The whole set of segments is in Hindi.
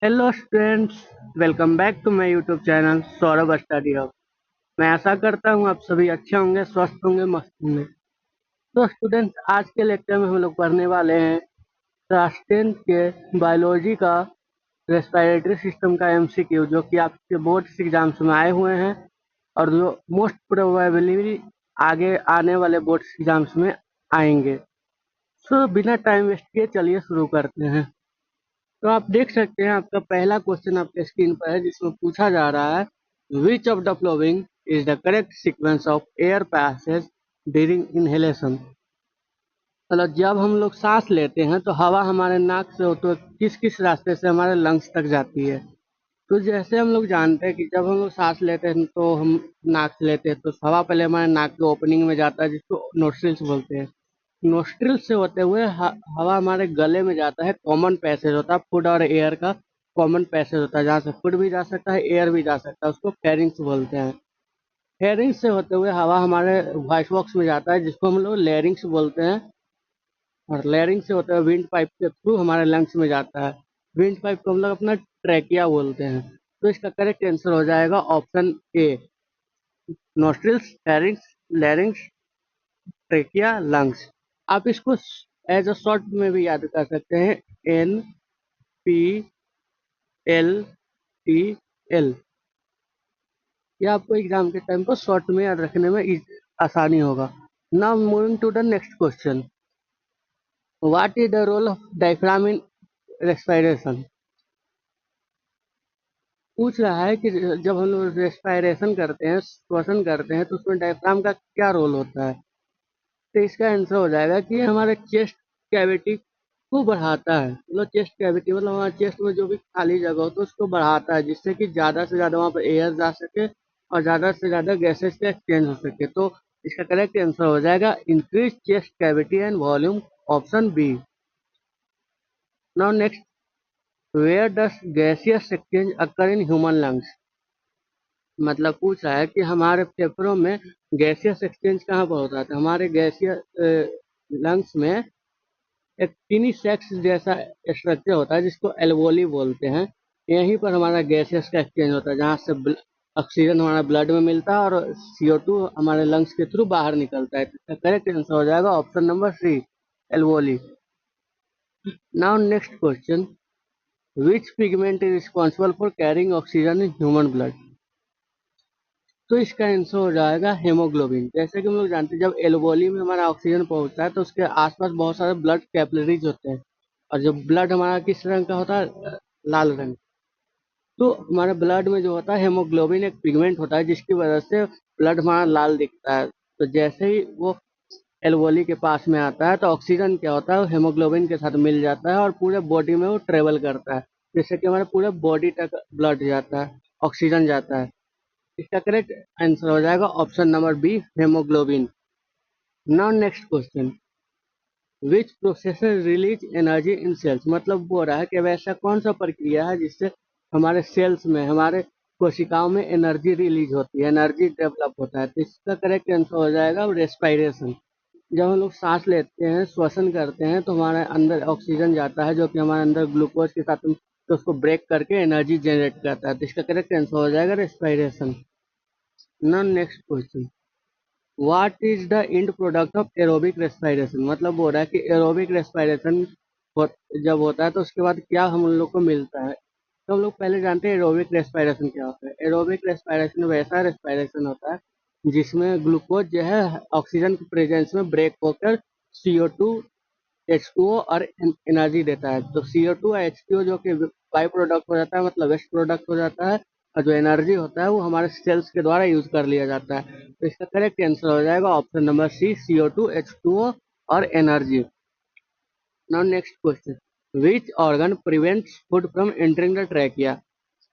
Hello students, welcome back to my YouTube channel Saurabh study hub. मैं आशा करता हूँ आप सभी अच्छे होंगे, स्वस्थ होंगे, मस्त होंगे। तो स्टूडेंट्स, आज के लेक्चर में हम लोग पढ़ने वाले हैं क्लास 10 के बायोलॉजी का रेस्पिरेटरी सिस्टम का एमसीक्यू, जो कि आपके बोर्ड एग्जाम्स में आए हुए हैं और जो मोस्ट प्रोबेबली आगे आने वाले बोर्ड एग्जाम्स में आएंगे। सो बिना टाइम वेस्ट किए चलिए शुरू करते हैं। तो आप देख सकते हैं, आपका पहला क्वेश्चन आपके स्क्रीन पर है, जिसमें पूछा जा रहा है which of the following is the correct sequence of air passage during inhalation. मतलब जब हम लोग सांस लेते हैं तो हवा हमारे नाक से होते हुए किस किस रास्ते से हमारे लंग्स तक जाती है। तो जैसे हम लोग जानते हैं कि जब हम लोग सांस लेते हैं तो हम नाक से लेते हैं, तो हवा पहले हमारे नाक के ओपनिंग में जाता है, जिसको नोस्ट्रिल्स बोलते हैं। नोस्ट्रिल से होते हुए हवा हमारे गले में जाता है, कॉमन पैसेज होता है, फूड और एयर का कॉमन पैसेज होता है, जहाँ से फूड भी जा सकता है, एयर भी जा सकता है, उसको फेरिंग्स बोलते हैं। फेरिंग्स से होते हुए हवा हमारे वॉइस बॉक्स में जाता है, जिसको हम लोग लेरिंग्स बोलते हैं। और लेयरिंग से होता है विंड पाइप के थ्रू हमारे लंग्स में जाता है। विंड पाइप को हम लोग अपना ट्रैकिया बोलते हैं। तो इसका करेक्ट आंसर हो जाएगा option A, nostrils, pharynx, larynx, trachea, lungs. आप इसको एज अ शॉर्ट में भी याद कर सकते हैं, NPLTL। ये आपको एग्जाम के टाइम पर शॉर्ट में याद रखने में आसानी होगा। Now moving to the next question, what is the role of diaphragm in respiration. पूछ रहा है कि जब हम लोग रेस्पिरेशन करते हैं, श्वसन करते हैं, तो उसमें डायफ्राम का क्या रोल होता है। तो इसका आंसर हो जाएगा कि हमारे चेस्ट कैविटी को बढ़ाता है। मतलब चेस्ट कैविटी मतलब हमारे चेस्ट में जो भी खाली जगह हो तो उसको बढ़ाता है, जिससे कि ज्यादा से ज्यादा वहां पर एयर जा सके और ज्यादा से ज्यादा गैसेस का एक्सचेंज हो सके। तो इसका करेक्ट आंसर हो जाएगा increase chest cavity and volume, option B. Now next, where does gaseous exchange occur in human lungs. मतलब पूछ रहा है कि हमारे फेफड़ों में गैसियस एक्सचेंज कहाँ पर होता है। तो हमारे गैसियस लंग्स में एक टिनी सेक्स जैसा स्ट्रक्चर होता है, जिसको एल्वोली बोलते हैं। यहीं पर हमारा गैसियस का एक्सचेंज होता है, जहाँ से ऑक्सीजन हमारा ब्लड में मिलता है और CO2 हमारे लंग्स के थ्रू बाहर निकलता है। तो करेक्ट आंसर हो जाएगा option number C, alveoli. Now next question, which pigment is responsible for carrying oxygen in human blood. तो इसका आंसर हो जाएगा हेमोग्लोबिन। जैसे कि हम लोग जानते हैं, जब एल्वोली में हमारा ऑक्सीजन पहुंचता है तो उसके आसपास बहुत सारे ब्लड कैपिलरीज होते हैं, और जब ब्लड हमारा किस रंग का होता है, लाल रंग। तो हमारे ब्लड में जो होता है हेमोग्लोबिन एक पिगमेंट होता है, जिसकी वजह से ब्लड हमारा लाल दिखता है। तो जैसे ही वो एल्वोली के पास में आता है तो ऑक्सीजन क्या होता है, वो हेमोग्लोबिन के साथ मिल जाता है और पूरे बॉडी में वो ट्रेवल करता है, जिससे कि हमारे पूरे बॉडी तक ब्लड जाता है, ऑक्सीजन जाता है। इसका करेक्ट आंसर हो जाएगा option number B, haemoglobin. Now next question, which processor release energy in cells. मतलब बोल रहा है कि वैसा कौन सा प्रक्रिया है जिससे हमारे सेल्स में, हमारे कोशिकाओं में एनर्जी रिलीज होती है, एनर्जी डेवलप होता है। तो इसका करेक्ट आंसर हो जाएगा रेस्पिरेशन। जब हम लोग सांस लेते हैं, श्वसन करते हैं, तो हमारे अंदर ऑक्सीजन जाता है, जो कि हमारे अंदर ग्लूकोज के साथ तो उसको ब्रेक करके एनर्जी जनरेट करता है। तो इसका करेक्ट आंसर हो जाएगा respiration. Now next question, what is the end product of aerobic respiration. मतलब बोल रहा है कि एरोबिक रेस्पिरेशन जब होता है तो उसके बाद क्या हम लोग को मिलता है। तो हम लोग पहले जानते हैं एरोबिक रेस्पिरेशन क्या होता है। एरोबिक रेस्पिरेशन वैसा रेस्पिरेशन होता है जिसमें ग्लूकोज जो है ऑक्सीजन के प्रेजेंस में ब्रेक होकर CO2, H2O और एनर्जी देता है। तो CO2 और H2O जो कि बाई प्रोडक्ट हो जाता है, मतलब वेस्ट प्रोडक्ट हो जाता है, और जो एनर्जी होता है वो हमारे सेल्स के द्वारा यूज कर लिया जाता है। तो इसका करेक्ट आंसर हो जाएगा ऑप्शन नंबर सी, CO2, H2O और energy. Now next question, which organ prevents food from entering the trachea.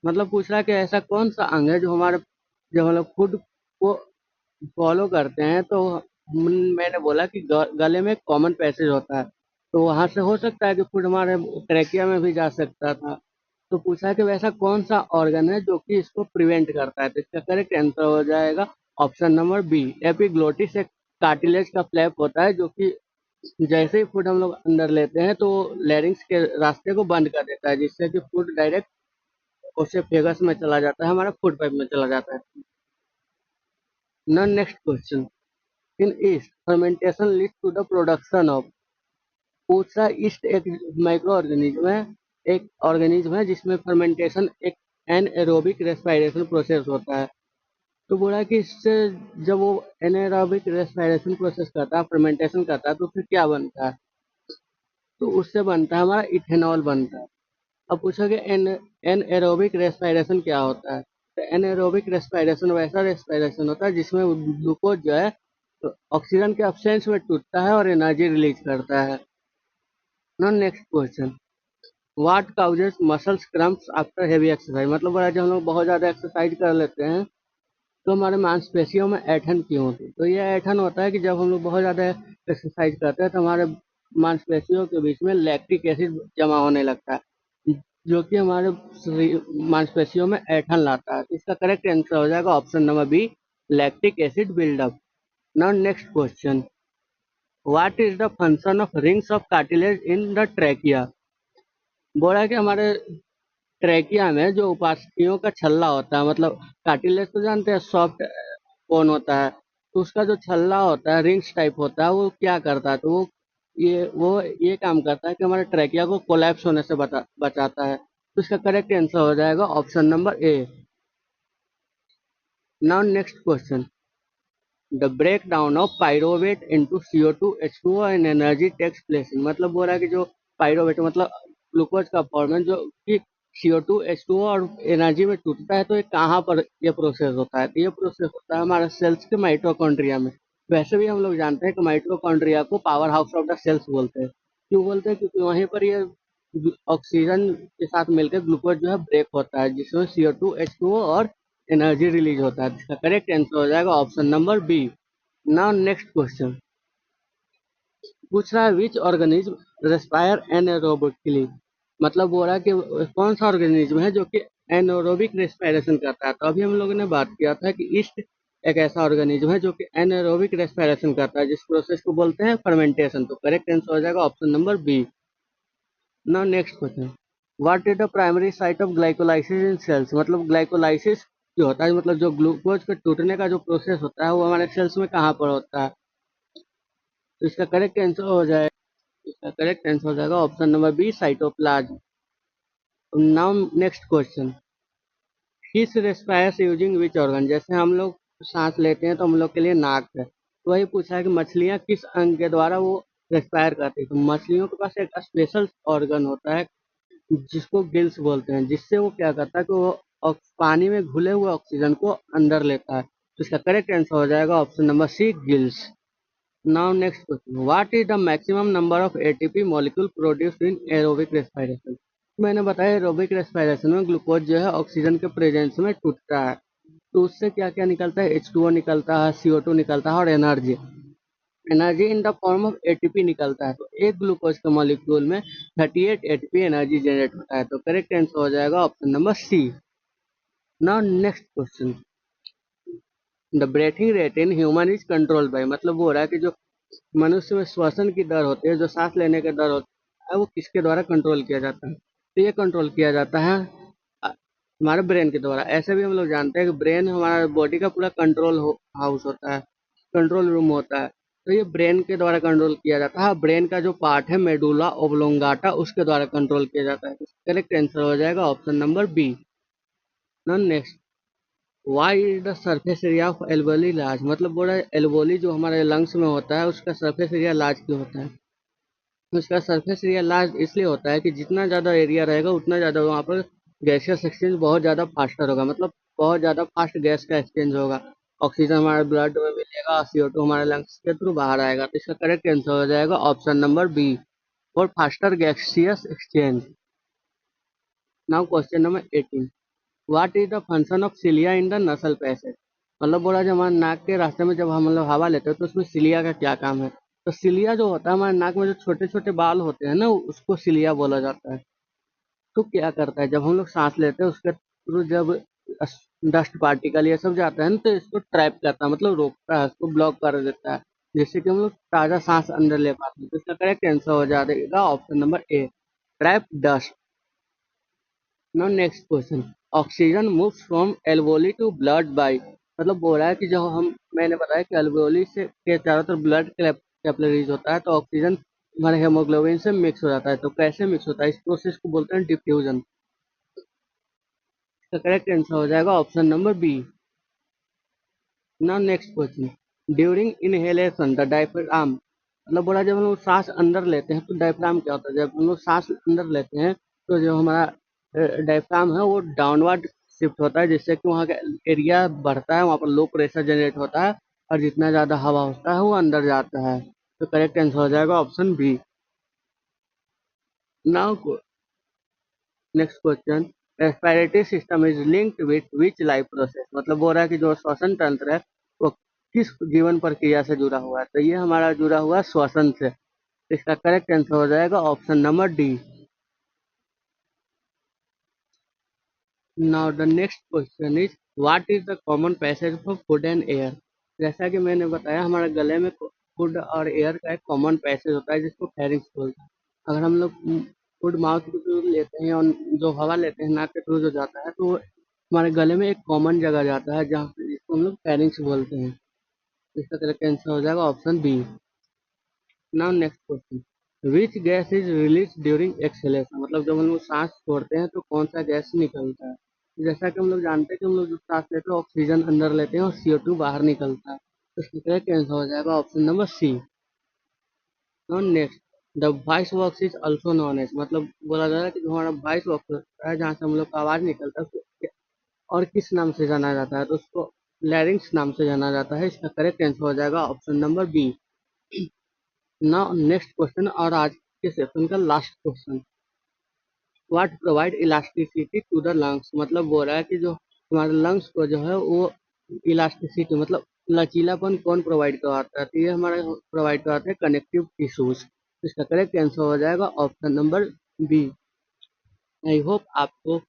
मतलब पूछ रहा है कि ऐसा कौन सा अंग है जो हमारे, जब हम लोग फूड को फॉलो करते हैं तो मैंने बोला कि गले में कॉमन पैसेज होता है, तो वहां से हो सकता है कि फूड हमारे ट्रैकिया में भी जा सकता था। तो पूछा है कि वैसा कौन सा ऑर्गन है जो कि इसको प्रिवेंट करता है। तो इसका करेक्ट आंसर हो जाएगा ऑप्शन नंबर बी, एपिग्लोटिस। एक कार्टिलेज का फ्लैप होता है जो कि जैसे ही फूड हम लोग अंदर लेते हैं तो लैरिंग्स के रास्ते को बंद कर देता है, जिससे कि फूड डायरेक्ट ओसेफेगस में चला जाता है, हमारा फूड पाइप में चला जाता है। Now next question, in yeast fermentation lead to the production of. पूछा ईस्ट एक माइक्रो ऑर्गेनिज्म है, एक ऑर्गेनिज्म है जिसमें फर्मेंटेशन एक एनएरोबिक रेस्पिरेशन प्रोसेस होता है। तो बोला कि इससे जब वो एनारोबिक रेस्पिरेशन प्रोसेस करता है, फर्मेंटेशन करता है, तो फिर क्या बनता है? तो उससे बनता है हमारा इथेनॉल बनता है। अब पूछा कि एनएरोबिक रेस्पिरेशन क्या होता है? तो एनएरोबिक रेस्पिरेशन वैसा रेस्पिरेशन होता है जिसमें ग्लूकोज जो है तो ऑक्सीजन के अब्सेंस में टूटता है और एनर्जी रिलीज करता है। No next question, what causes muscles cramps after heavy exercise. मतलब बोला जब हम लोग बहुत ज्यादा एक्सरसाइज कर लेते हैं तो हमारे मांसपेशियों में ऐठन क्यों होती है? तो ये ऐठन होता है कि जब हम लोग बहुत ज़्यादा एक्सरसाइज करते हैं तो हमारे मांसपेशियों के बीच में लैक्टिक एसिड जमा होने लगता है, जो कि हमारे मांसपेशियों में ऐठन लाता है। तो इसका करेक्ट आंसर हो जाएगा option number B, lactic acid buildup. Now next question, what is the function of rings of cartilage in the trachea. बोला है कि हमारे ट्रैकिया में जो उपास्थियों का छल्ला होता है, मतलब कार्टिलेज तो जानते हैं सॉफ्ट बोन होता है, तो उसका जो छल्ला होता है रिंग्स टाइप होता है, वो क्या करता है? तो वो ये काम करता है कि हमारे ट्रैकिया को कोलैप्स होने से बचाता है। तो इसका करेक्ट आंसर हो जाएगा option number A. Now next question, the break down of pyruvate into CO2 H2O and energy takes place. मतलब बोल रहा है कि जो पायरोवेट मतलब ग्लूकोज का फॉर्म है जो कि CO2 H2O और एनर्जी में टूटता है, तो ये कहाँ पर ये प्रोसेस होता है? तो ये प्रोसेस होता है हमारे सेल्स के माइटोकॉन्ड्रिया में। वैसे भी हम लोग जानते हैं कि माइटोकॉन्ड्रिया को powerhouse of the cells बोलते हैं। क्यों बोलते हैं? क्योंकि वहीं पर ये ऑक्सीजन के साथ मिलकर ग्लूकोज जो है ब्रेक होता है, जिसमें CO2 H2O और एनर्जी रिलीज होता है। इसका करेक्ट आंसर हो जाएगा option number B. Now next question, पूछ रहा है विच ऑर्गेनिज्म रेस्पायर एनारोबिकली। मतलब बोल रहा है कि कौन सा ऑर्गेनिज्म है जो कि एनारोबिक रेस्पिरेशन करता है। तो अभी हम लोगों ने बात किया था कि ईस्ट एक ऐसा ऑर्गेनिज्म है जो कि एनारोबिक रेस्पिरेशन करता है, जिस प्रोसेस को बोलते हैं फर्मेंटेशन। तो करेक्ट आंसर हो जाएगा option number B. Now next question, what is the primary site of glycolysis in cells. मतलब ग्लाइकोलाइसिस जो होता है, मतलब जो ग्लूकोज के टूटने का जो प्रोसेस होता है, वो हमारे सेल्स में कहाँ पर होता है? तो इसका करेक्ट आंसर हो जाएगा option number B, cytoplasm. Now next question, fish respires using which organ. जैसे हम लोग सांस लेते हैं तो हम लोग के लिए नाक है, तो वही पूछा है कि मछलियां किस अंग के द्वारा वो रेस्पायर करती है। तो मछलियों के पास एक स्पेशल ऑर्गन होता है जिसको गिल्स बोलते हैं, जिससे वो क्या करता है कि वो पानी में घुले हुए ऑक्सीजन को अंदर लेता है। तो इसका करेक्ट आंसर हो जाएगा option number C, gills. Now next question, what is the maximum number of ATP molecule produced in aerobic respiration. मैंने बताया एरोबिक रेस्पिरेशन में ग्लूकोज जो है ऑक्सीजन के प्रेजेंस में टूटता है, तो उससे क्या क्या निकलता है? H2O निकलता है, CO2 निकलता है और energy energy in the form of ATP निकलता है। तो एक ग्लूकोज के मॉलिक्यूल में 38 एटीपी एनर्जी जनरेट होता है। तो करेक्ट आंसर हो जाएगा option number C. Now next question, the breathing rate in human is controlled by. मतलब वो हो रहा है कि जो मनुष्य में श्वसन की दर होती है, जो सांस लेने की दर होती है, वो किसके द्वारा कंट्रोल किया जाता है? तो ये कंट्रोल किया जाता है हमारे ब्रेन के द्वारा। ऐसे भी हम लोग जानते हैं कि ब्रेन हमारा बॉडी का पूरा कंट्रोल हाउस होता है, कंट्रोल रूम होता है। तो ये ब्रेन के द्वारा कंट्रोल किया जाता है। ब्रेन का जो पार्ट है मेडुला ओब्लोंगाटा, उसके द्वारा कंट्रोल किया जाता है। करेक्ट आंसर हो जाएगा option number B. Next, why is the surface area of alveoli large. मतलब बोला एल्वोली जो हमारे लंग्स में होता है उसका सरफेस एरिया लार्ज क्यों होता है? उसका सरफेस एरिया लार्ज इसलिए होता है कि जितना ज़्यादा एरिया रहेगा उतना ज़्यादा वहाँ पर गैसियस एक्सचेंज बहुत ज़्यादा फास्टर होगा, मतलब बहुत ज़्यादा फास्ट गैस का एक्सचेंज होगा। ऑक्सीजन हमारे ब्लड में मिलेगा और CO2 हमारे लंग्स के थ्रू बाहर आएगा। तो इसका करेक्ट आंसर हो जाएगा ऑप्शन नंबर बी, और faster gaseous exchange. Now question number 18, what is the function of cilia in the नसल पैसेज। मतलब बोला जब हमारे नाक के रास्ते में जब हम लोग हवा लेते हैं तो उसमें सिलिया का क्या काम है? तो सिलिया जो होता है हमारे नाक में जो छोटे छोटे बाल होते हैं ना, उसको सिलिया बोला जाता है। तो क्या करता है, जब हम लोग सांस लेते हैं उसके थ्रू जब डस्ट पार्टिकल ये सब जाता है ना, तो इसको ट्रैप करता है, मतलब रोकता है, उसको ब्लॉक कर देता है। जिससे कि हम लोग ताज़ा सांस अंदर ले पाते हैं। तो इसका करेक्ट आंसर हो जाएगा option number A, trap dust. Now next question, oxygen moves from alveoli to blood by, मतलब बोल रहा है कि जो हम मैंने बताया कि एल्वोली से के चारों तरफ ब्लड कैपिलरीज होता है, तो ऑक्सीजन हमारे हेमोग्लोबिन से मिक्स हो जाता है। तो कैसे मिक्स होता है, इस प्रोसेस को बोलते हैं डिफ्यूजन। इसका करेक्ट आंसर हो जाएगा option number B. Now next question, during inhalation the diaphragm, मतलब बोला जब हम लोग सांस अंदर लेते हैं तो डायफ्राम क्या होता है, जब हम लोग सांस अंदर लेते हैं तो जो हमारा डायफ्राम है वो डाउनवर्ड शिफ्ट होता है, जिससे कि वहाँ का एरिया बढ़ता है, वहाँ पर लो प्रेशर जनरेट होता है और जितना ज़्यादा हवा होता है वो अंदर जाता है। तो करेक्ट आंसर हो जाएगा option B. Now next question, respiratory system is linked with which life process, मतलब बोल रहा है कि जो श्वसन तंत्र है वो किस जीवन प्रक्रिया से जुड़ा हुआ है, तो ये हमारा जुड़ा हुआ है श्वसन से। इसका करेक्ट आंसर हो जाएगा option number D. Now the next question is what is the common passage for food and air, जैसा कि मैंने बताया हमारे गले में फूड और एयर का एक कॉमन पैसेज होता है जिसको फेरिंक्स बोलते हैं। अगर हम लोग फूड माउथ के थ्रू लेते हैं और जो हवा लेते हैं नाक के थ्रू जो जाता है, तो वो हमारे गले में एक कॉमन जगह जाता है जहाँ पे जिसको हम लोग फेरिंक्स बोलते हैं। इसका करेक्ट आंसर हो जाएगा option B. Now next question, which gas is release during exhalation, मतलब जब हम लोग सांस छोड़ते हैं तो कौन सा गैस निकलता है। जैसा कि हम लोग जानते हैं कि हम लोग जब सांस लेते हैं ऑक्सीजन अंदर लेते हैं और CO2 बाहर निकलता है, तो इसका करेक्ट आंसर हो जाएगा option number C. Now next, the voice box is also known as, मतलब बोला जा रहा है कि जो हमारा वॉइस बॉक्स होता है जहाँ से हम लोग का आवाज निकलता है उसको और किस नाम से जाना जाता है, तो उसको लैरिंक्स नाम से जाना जाता है। इसका करेक्ट आंसर हो जाएगा option number B. Now next question और आज के सेशन का last question, what provide elasticity to the lungs, मतलब बोल रहा है कि जो हमारे लंग्स को जो है वो इलास्टिसिटी मतलब लचीलापन कौन प्रोवाइड करवाता है, तो ये हमारे प्रोवाइड करवाते हैं कनेक्टिव टिश्यूज। इसका करेक्ट आंसर हो जाएगा option number B. I hope आपको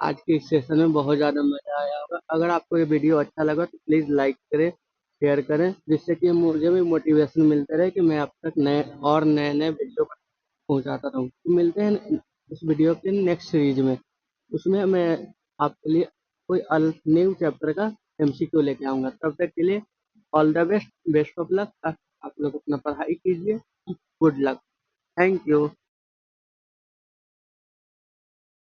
आज के इस सेशन में बहुत ज़्यादा मजा आया होगा। अगर आपको ये वीडियो अच्छा लगा तो प्लीज़ लाइक करें, शेयर करें, जिससे कि मुझे भी मोटिवेशन मिलता रहे कि मैं आप तक नए नए वीडियो पहुंचाता रहूँ। तो मिलते हैं इस वीडियो के नेक्स्ट सीरीज में, उसमें मैं आपके लिए कोई न्यू चैप्टर का MCQ लेके आऊँगा। तब तक के लिए all the best, best of luck. आप लोग अपना पढ़ाई कीजिए, गुड लक, थैंक यू।